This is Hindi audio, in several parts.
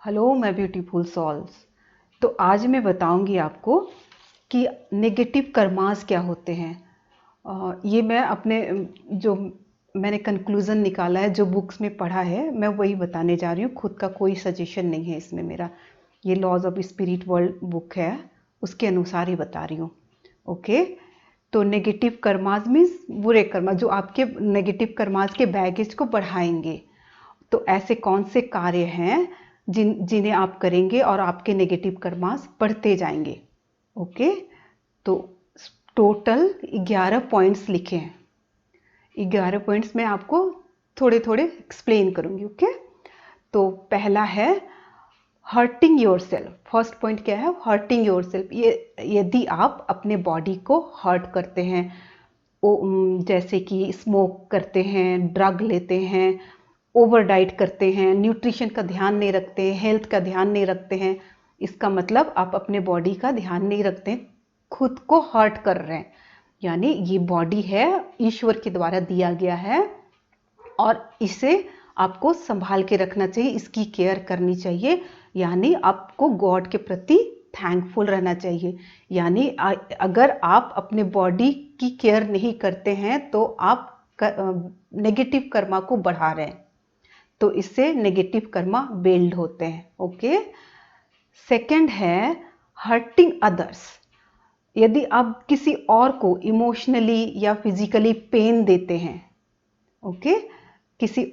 हेलो मैं ब्यूटीफुल सॉल्स। तो आज मैं बताऊंगी आपको कि नेगेटिव कर्मास क्या होते हैं। ये मैं अपने जो मैंने कंक्लूज़न निकाला है, जो बुक्स में पढ़ा है, मैं वही बताने जा रही हूँ। खुद का कोई सजेशन नहीं है इसमें मेरा। ये laws of spirit world book है, उसके अनुसार ही बता रही हूँ। ओके। तो नेगेटिव कर्मास मीन्स बुरे कर्मा, जो आपके नेगेटिव कर्मास के बैगेज को बढ़ाएंगे। तो ऐसे कौन से कार्य हैं जिन्हें आप करेंगे और आपके नेगेटिव कर्मास बढ़ते जाएंगे। ओके। तो टोटल 11 पॉइंट्स लिखे हैं। 11 पॉइंट्स में आपको थोड़े थोड़े एक्सप्लेन करूंगी। ओके। तो पहला है hurting your self. First point क्या है? Hurting your self. ये यदि आप अपने बॉडी को हर्ट करते हैं, जैसे कि स्मोक करते हैं, ड्रग लेते हैं, ओवर डाइट करते हैं, न्यूट्रिशन का ध्यान नहीं रखते हैं, हेल्थ का ध्यान नहीं रखते हैं, इसका मतलब आप अपने बॉडी का ध्यान नहीं रखते हैं, खुद को हर्ट कर रहे हैं। यानी ये बॉडी है, ईश्वर के द्वारा दिया गया है और इसे आपको संभाल के रखना चाहिए, इसकी केयर करनी चाहिए। यानी आपको गॉड के प्रति थैंकफुल रहना चाहिए। यानी अगर आप अपने बॉडी की केयर नहीं करते हैं तो आप नेगेटिव कर्मा को बढ़ा रहे हैं, तो इससे नेगेटिव कर्मा बिल्ड होते हैं। ओके। सेकंड है हर्टिंग अदर्स। यदि आप किसी और को इमोशनली या फिजिकली पेन देते हैं, ओके, किसी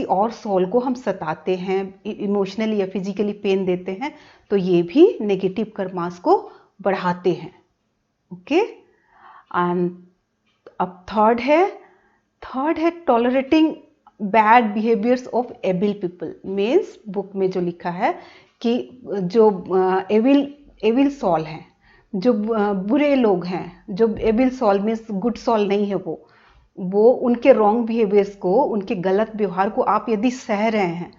और सोल को हम सताते हैं, इमोशनली या फिजिकली पेन देते हैं, तो ये भी नेगेटिव कर्मास को बढ़ाते हैं। ओके। एंड अब थर्ड है tolerating bad behaviours of evil people. Means book में जो लिखा है कि जो एविल सॉल हैं, जो बुरे लोग हैं, जो evil soul means good soul नहीं है, वो उनके रॉन्ग बिहेवियर्स को, उनके गलत व्यवहार को आप यदि सह रहे हैं,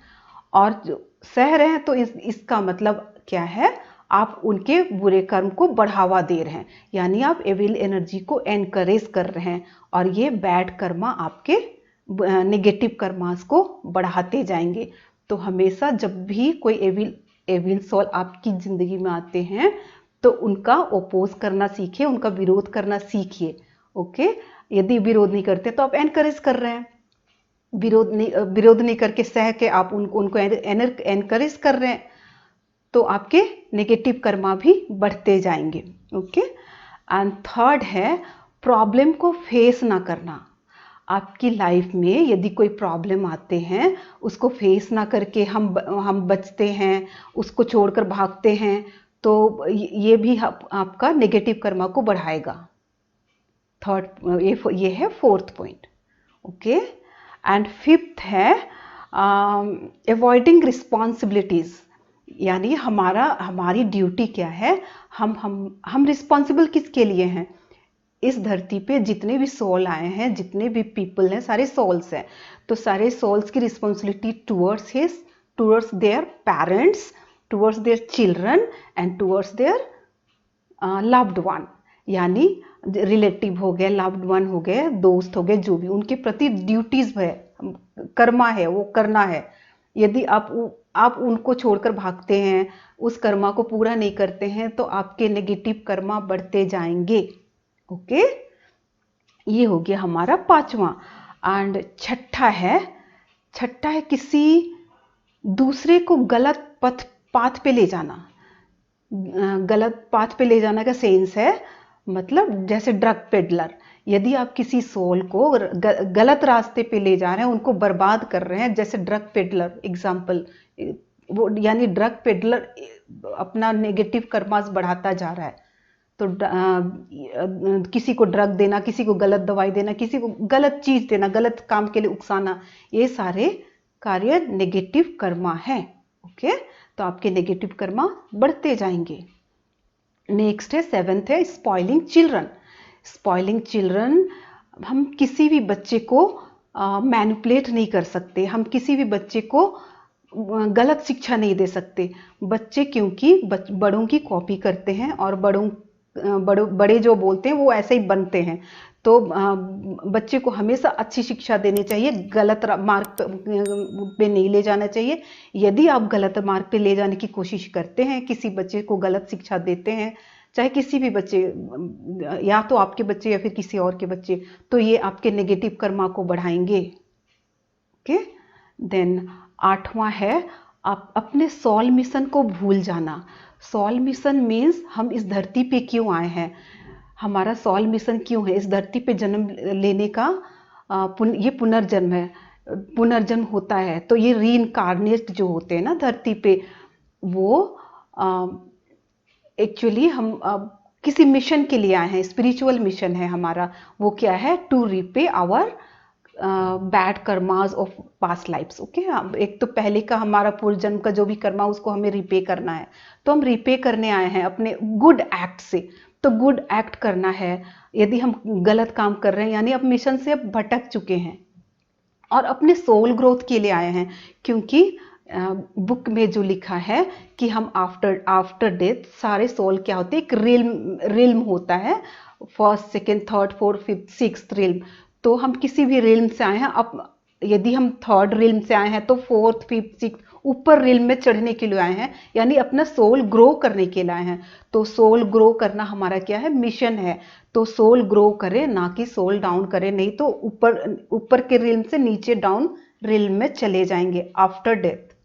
और जो सह रहे हैं तो इसका मतलब क्या है? आप उनके बुरे कर्म को बढ़ावा दे रहे हैं, यानी आप एविल एनर्जी को एनकरेज कर रहे हैं, और ये बैड कर्मा आपके नेगेटिव कर्मास को बढ़ाते जाएंगे। तो हमेशा जब भी कोई एविल सोल आपकी जिंदगी में आते हैं तो उनका ओपोज करना सीखिए, उनका विरोध करना सीखिए। ओके। यदि विरोध नहीं करते तो आप एनकरेज कर रहे हैं, विरोध नहीं करके सह के आप उनको एनकरेज कर रहे हैं, तो आपके नेगेटिव कर्मा भी बढ़ते जाएंगे। ओके। एंड थर्ड है प्रॉब्लम को फेस ना करना। आपकी लाइफ में यदि कोई प्रॉब्लम आते हैं, उसको फेस ना करके हम बचते हैं, उसको छोड़कर भागते हैं, तो ये भी आपका नेगेटिव कर्मा को बढ़ाएगा। ये है fourth point. Okay. And fifth है अवॉइडिंग रिस्पॉन्सिबिलिटीज। यानी हमारी ड्यूटी क्या है? हम रिस्पॉन्सिबल किसके लिए हैं? इस धरती पे जितने भी सोल आए हैं, जितने भी पीपल हैं, सारे सोल्स हैं। तो सारे सोल्स की responsibility towards their parents, towards their children and towards their loved one. यानी रिलेटिव हो गए, लव्ड वन हो गए, दोस्त हो गए, जो भी उनके प्रति ड्यूटीज है, कर्मा है, वो करना है। यदि आप उनको छोड़कर भागते हैं, उस कर्मा को पूरा नहीं करते हैं, तो आपके नेगेटिव कर्मा बढ़ते जाएंगे। ओके। ये हो गया हमारा पांचवा। एंड छठा है किसी दूसरे को गलत पाथ पे ले जाना। गलत पाथ पे ले जाना का सेंस है, मतलब जैसे ड्रग पेडलर। यदि आप किसी सोल को गलत रास्ते पे ले जा रहे हैं, उनको बर्बाद कर रहे हैं, जैसे ड्रग पेडलर एग्जाम्पल, वो यानी ड्रग पेडलर अपना नेगेटिव कर्मास बढ़ाता जा रहा है। तो किसी को ड्रग देना, किसी को गलत दवाई देना, किसी को गलत चीज देना, गलत काम के लिए उकसाना, ये सारे कार्य नेगेटिव कर्मा है। ओके। तो आपके नेगेटिव कर्मा बढ़ते जाएंगे। नेक्स्ट है सेवेंथ है स्पॉइलिंग चिल्ड्रन। हम किसी भी बच्चे को मैनिपुलेट नहीं कर सकते, हम किसी भी बच्चे को गलत शिक्षा नहीं दे सकते। बच्चे क्योंकि बड़ों की कॉपी करते हैं, और बड़े जो बोलते हैं वो ऐसे ही बनते हैं। तो बच्चे को हमेशा अच्छी शिक्षा देनी चाहिए, गलत मार्ग पे नहीं ले जाना चाहिए। यदि आप गलत मार्ग पे ले जाने की कोशिश करते हैं, किसी बच्चे को गलत शिक्षा देते हैं, चाहे किसी भी बच्चे, या तो आपके बच्चे या फिर किसी और के बच्चे, तो ये आपके नेगेटिव कर्मा को बढ़ाएंगे। ओके, देन 8वां है आप अपने सोल मिशन को भूल जाना। सोल मिशन मीन्स हम इस धरती पे क्यों आए हैं, हमारा सोल मिशन क्यों है, इस धरती पे जन्म लेने का ये पुनर्जन्म है, पुनर्जन्म होता है। तो ये रीइंकार्नेट जो होते हैं ना धरती पे, वो एक्चुअली हम किसी मिशन के लिए आए हैं, स्पिरिचुअल मिशन है हमारा। वो क्या है, to repay our bad karmas of past lifes. Okay, एक तो पहले का हमारा पूर्व जन्म का जो भी कर्मा उसको हमें रिपे करना है, तो हम रिपे करने आए हैं अपने गुड एक्ट से। तो गुड एक्ट करना है। यदि हम गलत काम कर रहे हैं यानी अब मिशन से अब भटक चुके हैं और अपने सोल ग्रोथ के लिए आए हैं, क्योंकि बुक में जो लिखा है कि हम आफ्टर डेथ सारे सोल क्या होते हैं, एक रिल्म होता है, first second third fourth fifth sixth realm. तो हम किसी भी रिल्म से आए हैं, अब यदि हम थर्ड रिल्म से आए हैं तो फोर्थ फिफ्थ सिक्स्थ ऊपर रिल्म में चढ़ने के लिए आए हैं, यानी अपना सोल ग्रो करने के लिए आए हैं। तो सोल ग्रो करना हमारा क्या है, मिशन है। तो सोल ग्रो करे, ना कि सोल डाउन करे, नहीं तो ऊपर के रिल्म से नीचे डाउन रिल्म में चले जाएंगे आफ्टर डेथ।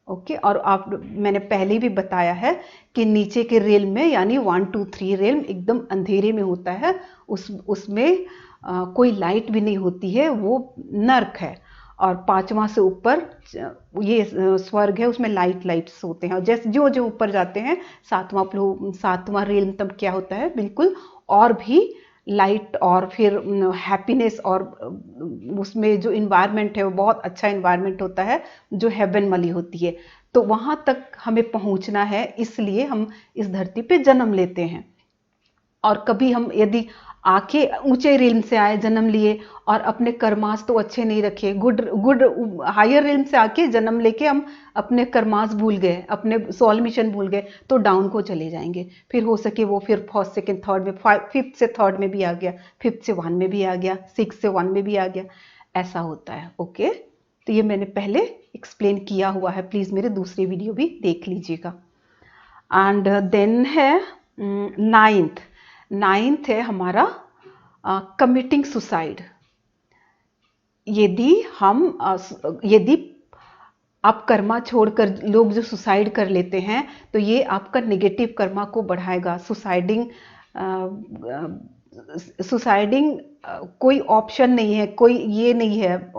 ओके, और आप, मैंने पहले भी बताया है कि नीचे के रिल्म में यानी 1 2 3 रिल्म एकदम अंधेरे में होता है, उसमें कोई लाइट भी नहीं होती है, वो नर्क है। और 5वां से ऊपर ये स्वर्ग है, उसमें लाइट्स होते हैं। और जैसे जो जो ऊपर जाते हैं, 7वां रिल्म तब क्या होता है, बिल्कुल और भी लाइट और फिर हैप्पीनेस, और उसमें जो इन्वायरमेंट है वो बहुत अच्छा इन्वायरमेंट होता है, जो हेवन वाली होती है। तो वहां तक हमें पहुंचना है, इसलिए हम इस धरती पे जन्म लेते हैं। और कभी हम यदि आके ऊंचे रिल्म से आए, जन्म लिए और अपने कर्मास तो अच्छे नहीं रखे, गुड हायर रिल्म से आके जन्म लेके हम अपने कर्मास भूल गए, अपने सोल मिशन भूल गए, तो डाउन को चले जाएंगे। फिर हो सके वो फिर फर्स्ट सेकेंड थर्ड में, फिफ्थ से थर्ड में भी आ गया, फिफ्थ से 1 में भी आ गया, 6 से 1 में भी आ गया, ऐसा होता है। ओके, तो ये मैंने पहले एक्सप्लेन किया हुआ है, प्लीज मेरे दूसरे वीडियो भी देख लीजिएगा। एंड देन है 9th है हमारा कमिटिंग सुसाइड। यदि आप कर्मा छोड़कर लोग जो सुसाइड कर लेते हैं, तो ये आपका नेगेटिव कर्मा को बढ़ाएगा। सुसाइडिंग कोई ऑप्शन नहीं है, कोई ये नहीं है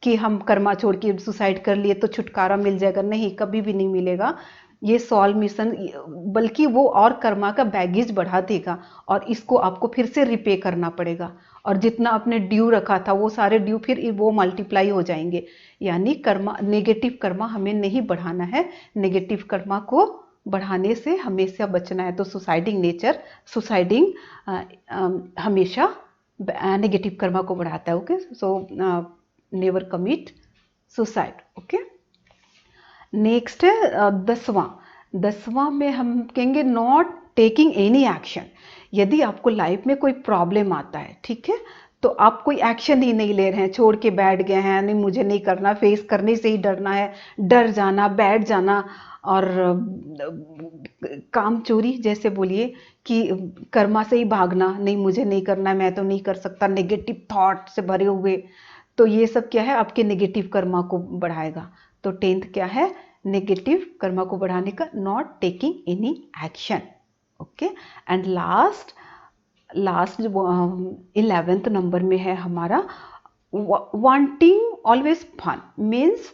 कि हम कर्मा छोड़ के सुसाइड कर लिए तो छुटकारा मिल जाएगा, नहीं, कभी भी नहीं मिलेगा। ये सोल मिशन, बल्कि वो और कर्मा का बैगेज बढ़ा देगा, और इसको आपको फिर से रिपे करना पड़ेगा। और जितना आपने ड्यू रखा था वो सारे ड्यू फिर वो मल्टीप्लाई हो जाएंगे। यानी कर्मा, नेगेटिव कर्मा हमें नहीं बढ़ाना है, नेगेटिव कर्मा को बढ़ाने से हमेशा बचना है। तो सुसाइडिंग हमेशा नेगेटिव कर्मा को बढ़ाता है। Okay, so never commit suicide. Okay, next है 10वां में हम कहेंगे नॉट टेकिंग एनी एक्शन। यदि आपको लाइफ में कोई प्रॉब्लम आता है, ठीक है, तो आप कोई एक्शन ही नहीं ले रहे हैं, छोड़ के बैठ गए हैं, नहीं मुझे नहीं करना, फेस करने से ही डरना है, डर जाना, बैठ जाना, और काम चोरी जैसे बोलिए कि कर्मा से ही भागना, नहीं मुझे नहीं करना, मैं तो नहीं कर सकता, नेगेटिव थॉट से भरे हुए, तो ये सब क्या है, आपके नेगेटिव कर्मा को बढ़ाएगा। तो 10th क्या है, नेगेटिव कर्मा को बढ़ाने का, not taking any action. Okay, and last 11th number में है हमारा wanting always fun. Means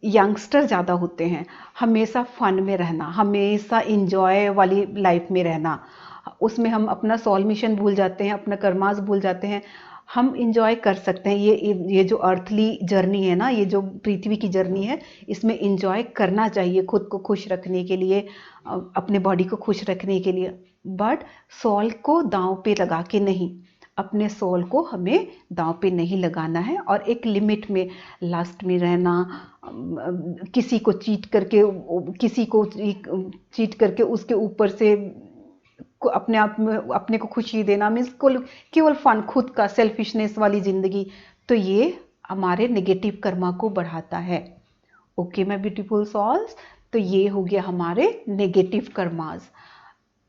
youngster ज़्यादा होते हैं, हमेशा फन में रहना, हमेशा इंजॉय वाली लाइफ में रहना, उसमें हम अपना सोल मिशन भूल जाते हैं, अपना कर्मास भूल जाते हैं। हम इंजॉय कर सकते हैं, ये जो अर्थली जर्नी है ना, ये जो पृथ्वी की जर्नी है, इसमें इंजॉय करना चाहिए, खुद को खुश रखने के लिए, अपने बॉडी को खुश रखने के लिए, बट सोल को दांव पे लगा के नहीं, अपने सोल को हमें दांव पे नहीं लगाना है, और एक लिमिट में लास्ट में रहना, किसी को चीट करके उसके ऊपर से अपने आप में अपने को खुशी देना मीन्स केवल फन, खुद का सेल्फिशनेस वाली जिंदगी, तो ये हमारे नेगेटिव कर्मा को बढ़ाता है। ओके माय ब्यूटीफुल सॉल्स, तो ये हो गया हमारे नेगेटिव कर्मास।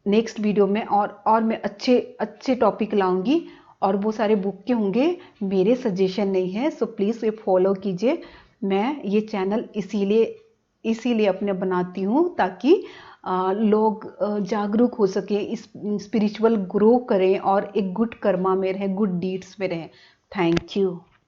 नेक्स्ट वीडियो में और मैं अच्छे अच्छे टॉपिक लाऊंगी, और वो सारे बुक के होंगे, मेरे सजेशन नहीं है, सो प्लीज़ ये फॉलो कीजिए। मैं ये चैनल इसीलिए अपने बनाती हूँ ताकि लोग जागरूक हो सके, इस स्पिरिचुअल ग्रो करें और एक गुड कर्मा में रहें, गुड डीड्स में रहें। Thank you.